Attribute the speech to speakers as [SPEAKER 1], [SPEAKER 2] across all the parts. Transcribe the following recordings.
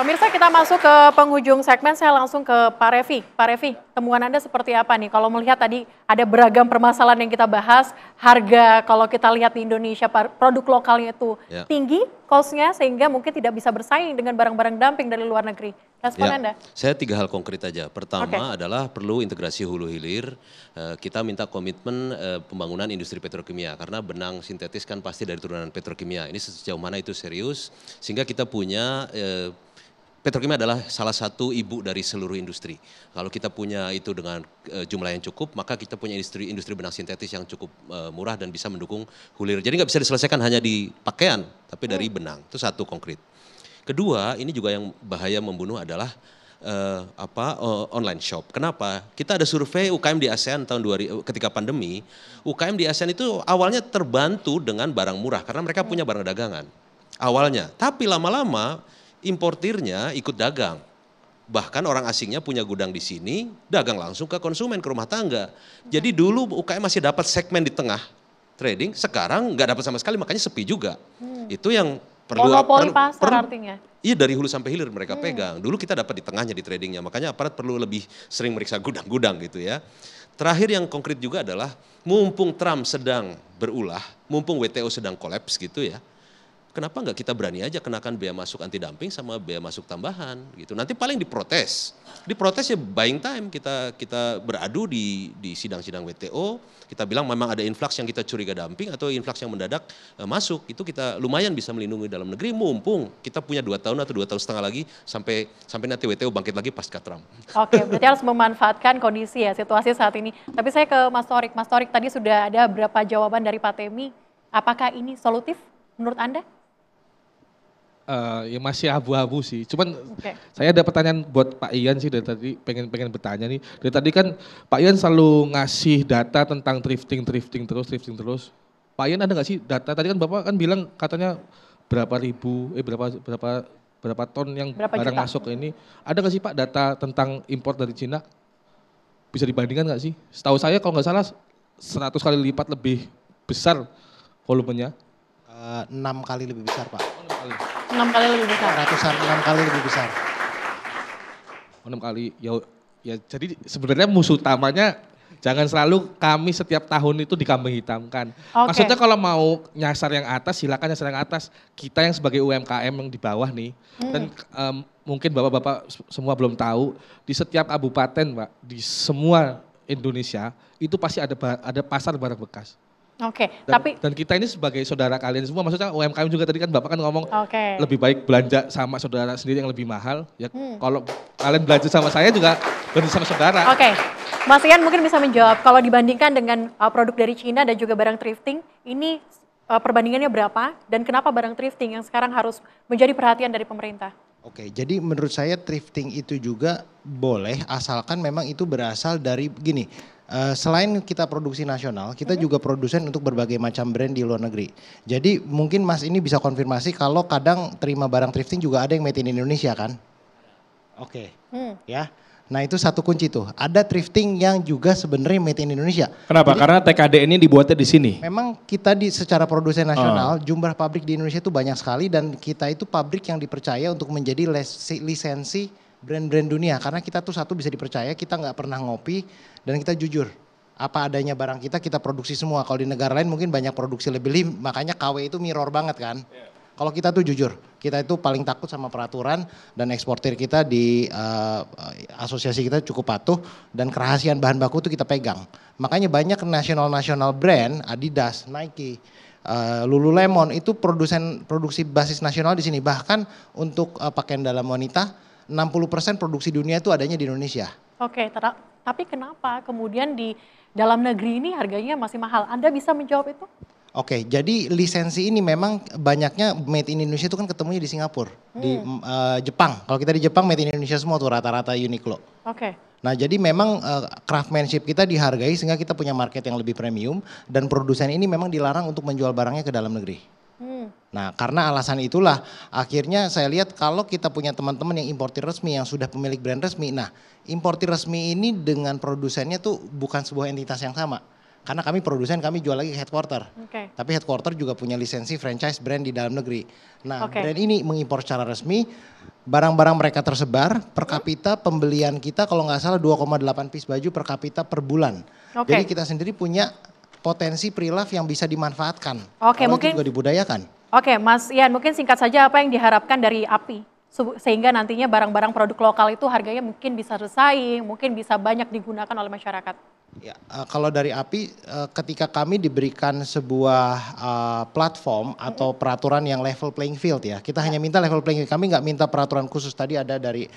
[SPEAKER 1] Pemirsa, kita masuk ke penghujung segmen, saya langsung ke Pak Revi. Pak Revi, temuan Anda seperti apa nih? Kalau melihat tadi ada beragam permasalahan yang kita bahas, harga kalau kita lihat di Indonesia produk lokalnya itu tinggi cost-nya sehingga mungkin tidak bisa bersaing dengan barang-barang dumping dari luar negeri. Respon Anda?
[SPEAKER 2] Saya 3 hal konkret aja. Pertama adalah perlu integrasi hulu hilir. Kita minta komitmen pembangunan industri petrokimia karena benang sintetis kan pasti dari turunan petrokimia. Ini sejauh mana itu serius sehingga kita punya petrokimia adalah salah satu ibu dari seluruh industri. Kalau kita punya itu dengan jumlah yang cukup, maka kita punya industri benang sintetis yang cukup murah dan bisa mendukung hilir. Jadi nggak bisa diselesaikan hanya di pakaian, tapi dari benang. Itu satu konkret. Kedua, ini juga yang bahaya membunuh adalah online shop. Kenapa? Kita ada survei UKM di ASEAN tahun ketika pandemi. UKM di ASEAN itu awalnya terbantu dengan barang murah karena mereka punya barang dagangan awalnya. Tapi lama-lama importirnya ikut dagang. Bahkan orang asingnya punya gudang di sini, dagang langsung ke konsumen, ke rumah tangga. Jadi dulu UKM masih dapat segmen di tengah trading, sekarang nggak dapat sama sekali, makanya sepi juga. Itu yang perlu
[SPEAKER 1] monopoli pasar artinya.
[SPEAKER 2] Iya, dari hulu sampai hilir mereka pegang. Dulu kita dapat di tengahnya di tradingnya, makanya aparat perlu lebih sering meriksa gudang-gudang gitu ya. Terakhir yang konkret juga adalah mumpung Trump sedang berulah, mumpung WTO sedang kolaps gitu ya. Kenapa nggak kita berani aja kenakan bea masuk anti dumping sama bea masuk tambahan gitu. Nanti paling diprotes. Diprotes ya buying time, kita beradu di sidang-sidang WTO. Kita bilang memang ada influx yang kita curiga dumping atau influx yang mendadak masuk. Itu kita lumayan bisa melindungi dalam negeri mumpung kita punya 2 tahun atau 2 tahun setengah lagi sampai nanti WTO bangkit lagi pasca Trump.
[SPEAKER 1] Oke, berarti harus memanfaatkan kondisi ya, situasi saat ini. Tapi saya ke Mas Torik. Mas Torik, tadi sudah ada beberapa jawaban dari Pak Temi. Apakah ini solutif menurut Anda?
[SPEAKER 3] Ya masih abu-abu sih. Cuman saya ada pertanyaan buat Pak Ian sih dari tadi, pengen bertanya nih. Dari tadi kan Pak Ian selalu ngasih data tentang thrifting terus. Pak Ian ada nggak sih data? Tadi kan Bapak kan bilang katanya berapa ton yang barang masuk ke ini. Ada nggak sih Pak data tentang impor dari Cina? Bisa dibandingkan nggak sih? Setahu saya kalau nggak salah 100 kali lipat lebih besar volumenya.
[SPEAKER 4] 6 kali lebih besar Pak.
[SPEAKER 1] 6 kali lebih besar.
[SPEAKER 4] 6 kali lebih besar.
[SPEAKER 3] 6 kali. Ya jadi sebenarnya musuh utamanya jangan selalu kami setiap tahun itu dikambing hitamkan. Maksudnya kalau mau nyasar yang atas silakan nyasar yang atas. Kita yang sebagai UMKM yang di bawah nih. Dan mungkin bapak-bapak semua belum tahu di setiap kabupaten Pak, di semua Indonesia itu pasti ada pasar barang bekas. Dan kita ini sebagai saudara kalian semua, maksudnya UMKM juga tadi kan Bapak kan ngomong lebih baik belanja sama saudara sendiri yang lebih mahal. Ya kalau kalian belanja sama saya juga belanja sama saudara.
[SPEAKER 1] Mas Ian mungkin bisa menjawab kalau dibandingkan dengan produk dari Cina dan juga barang thrifting, ini perbandingannya berapa dan kenapa barang thrifting yang sekarang harus menjadi perhatian dari pemerintah?
[SPEAKER 4] Jadi menurut saya thrifting itu juga boleh asalkan memang itu berasal dari gini. Selain kita produksi nasional, kita juga produsen untuk berbagai macam brand di luar negeri. Jadi mungkin Mas ini bisa konfirmasi kalau kadang terima barang thrifting juga ada yang made in Indonesia kan? Ya. Nah itu satu kunci tuh. Ada thrifting yang juga sebenarnya made in Indonesia.
[SPEAKER 3] Kenapa? Jadi, karena TKD ini dibuatnya di sini.
[SPEAKER 4] Memang kita secara produsen nasional, jumlah pabrik di Indonesia itu banyak sekali dan kita itu pabrik yang dipercaya untuk menjadi lisensi brand-brand dunia. Karena kita tuh satu bisa dipercaya, kita nggak pernah ngopi dan kita jujur. Apa adanya barang kita produksi semua. Kalau di negara lain mungkin banyak produksi lebih, makanya KW itu mirror banget kan. Kalau kita tuh jujur, kita itu paling takut sama peraturan dan eksportir kita di asosiasi kita cukup patuh dan kerahasiaan bahan baku itu kita pegang. Makanya banyak nasional brand, Adidas, Nike, Lululemon itu produksi basis nasional di sini. Bahkan untuk pakaian dalam wanita, 60% produksi dunia itu adanya di Indonesia.
[SPEAKER 1] Tapi kenapa kemudian di dalam negeri ini harganya masih mahal? Anda bisa menjawab itu?
[SPEAKER 4] Jadi lisensi ini memang banyaknya made in Indonesia itu kan ketemunya di Singapura, di Jepang. Kalau kita di Jepang made in Indonesia semua tuh rata-rata Uniqlo. Nah jadi memang craftsmanship kita dihargai sehingga kita punya market yang lebih premium dan produsen ini memang dilarang untuk menjual barangnya ke dalam negeri. Nah karena alasan itulah akhirnya saya lihat kalau kita punya teman-teman yang importir resmi yang sudah pemilik brand resmi. Nah importir resmi ini dengan produsennya tuh bukan sebuah entitas yang sama. Karena kami produsen, kami jual lagi ke headquarter.
[SPEAKER 1] Oke.
[SPEAKER 4] Tapi headquarter juga punya lisensi franchise brand di dalam negeri. Nah,
[SPEAKER 1] Oke.
[SPEAKER 4] brand ini mengimpor secara resmi, barang-barang mereka tersebar, per kapita pembelian kita kalau nggak salah 2,8 piece baju per kapita per bulan.
[SPEAKER 1] Oke.
[SPEAKER 4] Jadi kita sendiri punya potensi pre-love yang bisa dimanfaatkan.
[SPEAKER 1] Oke,
[SPEAKER 4] Kalau
[SPEAKER 1] mungkin-
[SPEAKER 4] itu juga dibudayakan.
[SPEAKER 1] Oke, Mas Ian, mungkin singkat saja apa yang diharapkan dari API sehingga nantinya barang-barang produk lokal itu harganya mungkin bisa bersaing, mungkin bisa banyak digunakan oleh masyarakat.
[SPEAKER 4] Ya, kalau dari API, ketika kami diberikan sebuah platform atau peraturan yang level playing field ya, kita hanya minta level playing field. Kami nggak minta peraturan khusus. Tadi ada dari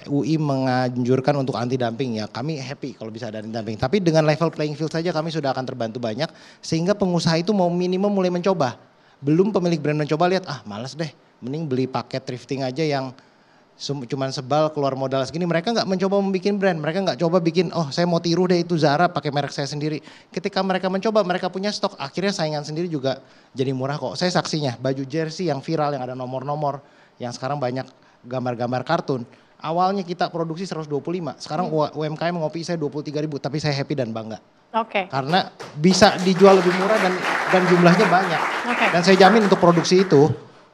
[SPEAKER 4] UI menganjurkan untuk anti dumping ya. Kami happy kalau bisa ada anti dumping. Tapi dengan level playing field saja kami sudah akan terbantu banyak, sehingga pengusaha itu mau minimum mulai mencoba. Belum pemilik brand mencoba lihat, males deh, mending beli paket thrifting aja yang cuman sebal keluar modal segini. Mereka nggak mencoba membuat brand, mereka nggak coba bikin, saya mau tiru deh itu Zara pakai merek saya sendiri. Ketika mereka mencoba, mereka punya stok, akhirnya saingan sendiri juga jadi murah kok. Saya saksinya, baju jersey yang viral yang ada nomor-nomor, yang sekarang banyak gambar-gambar kartun. Awalnya kita produksi 125, sekarang UMKM ngopi saya 23.000, tapi saya happy dan bangga.
[SPEAKER 1] Oke.
[SPEAKER 4] Karena bisa dijual lebih murah dan jumlahnya banyak.
[SPEAKER 1] Oke.
[SPEAKER 4] Dan saya jamin untuk produksi itu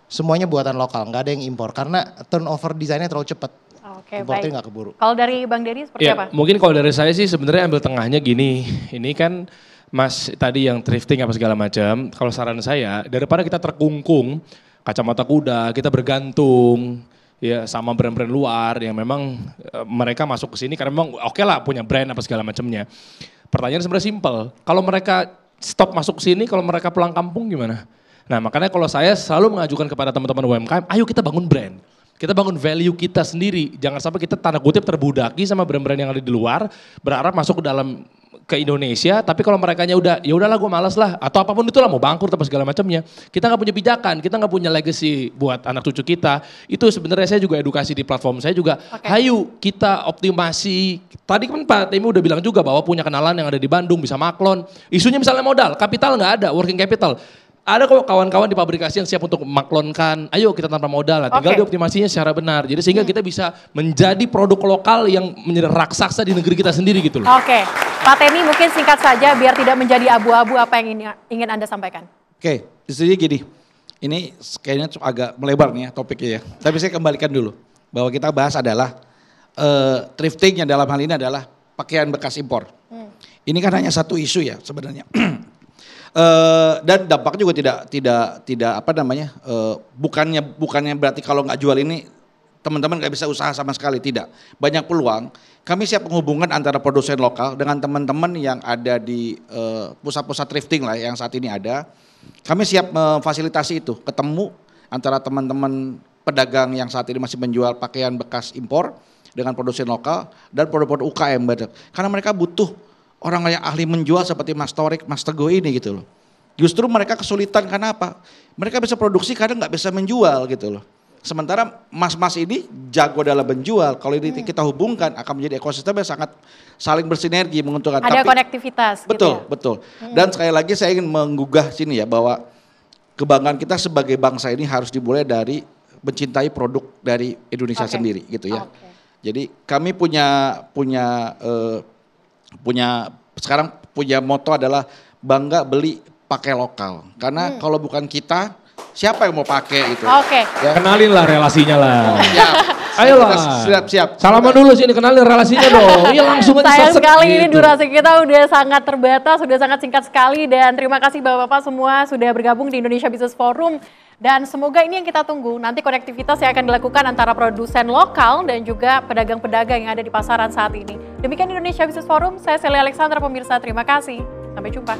[SPEAKER 4] semuanya buatan lokal, nggak ada yang impor karena turnover desainnya terlalu cepat.
[SPEAKER 1] Oke,
[SPEAKER 4] Importer
[SPEAKER 1] baik.
[SPEAKER 4] nggak keburu.
[SPEAKER 1] Kalau dari Bang Dedi seperti
[SPEAKER 3] Ya,
[SPEAKER 1] apa?
[SPEAKER 3] mungkin kalau dari saya sih sebenarnya ambil tengahnya gini. Ini kan Mas tadi yang thrifting apa segala macam. Kalau saran saya daripada kita terkungkung kacamata kuda, kita bergantung ya sama brand-brand luar yang memang mereka masuk ke sini karena memang oke lah punya brand apa segala macamnya. Pertanyaan sebenarnya simpel. Kalau mereka stop masuk ke sini, kalau mereka pulang kampung gimana? Nah makanya kalau saya selalu mengajukan kepada teman-teman UMKM, ayo kita bangun brand. Kita bangun value kita sendiri. Jangan sampai kita tanda kutip terbudaki sama brand-brand yang ada di luar, berharap masuk ke Indonesia, tapi kalau merekanya udah, ya udahlah gue malas lah, atau apapun itulah mau bangkrut apa segala macamnya, kita nggak punya pijakan, kita nggak punya legacy buat anak cucu kita. Itu sebenarnya saya juga edukasi di platform saya juga.
[SPEAKER 1] Oke.
[SPEAKER 3] Hayu kita optimasi. Tadi kan Pak Temi udah bilang juga bahwa punya kenalan yang ada di Bandung bisa maklon. Isunya misalnya modal, kapital nggak ada, working capital. Ada kok kawan-kawan di pabrikasi yang siap untuk maklonkan, ayo kita tanpa modal lah, tinggal
[SPEAKER 1] Oke.
[SPEAKER 3] dioptimasinya secara benar. Jadi sehingga kita bisa menjadi produk lokal yang menjadi raksasa di negeri kita sendiri gitu loh.
[SPEAKER 1] Oke, Pak Temi mungkin singkat saja biar tidak menjadi abu-abu apa yang ingin Anda sampaikan.
[SPEAKER 5] Oke, jadi gini, ini kayaknya agak melebar nih ya topiknya ya. Tapi saya kembalikan dulu, bahwa kita bahas adalah thrifting yang dalam hal ini adalah pakaian bekas impor. Ini kan hanya satu isu ya sebenarnya. Dan dampaknya juga tidak apa namanya, bukannya berarti kalau nggak jual ini teman-teman nggak bisa usaha sama sekali, tidak. Banyak peluang. Kami siap menghubungkan antara produsen lokal dengan teman-teman yang ada di pusat-pusat thrifting lah yang saat ini ada. Kami siap memfasilitasi itu, ketemu antara teman-teman pedagang yang saat ini masih menjual pakaian bekas impor dengan produsen lokal dan produk-produk UKM. Karena mereka butuh orang yang ahli menjual seperti Mas Torik, Mas Teguh ini gitu loh. Justru mereka kesulitan karena apa? Mereka bisa produksi kadang nggak bisa menjual gitu loh. Sementara mas-mas ini jago dalam menjual. Kalau ini kita hubungkan akan menjadi ekosistem yang sangat saling bersinergi menguntungkan.
[SPEAKER 1] Ada konektivitas
[SPEAKER 5] Betul,
[SPEAKER 1] gitu ya?
[SPEAKER 5] betul. Dan sekali lagi saya ingin menggugah sini ya bahwa kebanggaan kita sebagai bangsa ini harus dimulai dari mencintai produk dari Indonesia
[SPEAKER 1] Oke.
[SPEAKER 5] sendiri gitu ya.
[SPEAKER 1] Oke.
[SPEAKER 5] Jadi kami punya sekarang punya moto adalah bangga beli pakai lokal. Karena kalau bukan kita, siapa yang mau pakai itu?
[SPEAKER 1] Oke.
[SPEAKER 5] Ya.
[SPEAKER 3] Kenalin lah relasinya lah.
[SPEAKER 5] Siap.
[SPEAKER 3] Ayolah.
[SPEAKER 5] Siap.
[SPEAKER 3] Salaman dulu sini, kenalin relasinya dong. Iya langsung aja
[SPEAKER 1] Sayang
[SPEAKER 3] sesek
[SPEAKER 1] sekali ini
[SPEAKER 3] gitu.
[SPEAKER 1] durasi kita udah sangat terbatas, sudah sangat singkat sekali dan terima kasih Bapak-Bapak semua sudah bergabung di Indonesia Business Forum dan semoga ini yang kita tunggu nanti konektivitas yang akan dilakukan antara produsen lokal dan juga pedagang-pedagang yang ada di pasaran saat ini. Demikian Indonesia Business Forum, saya Sally Alexandra pemirsa, terima kasih. Sampai jumpa.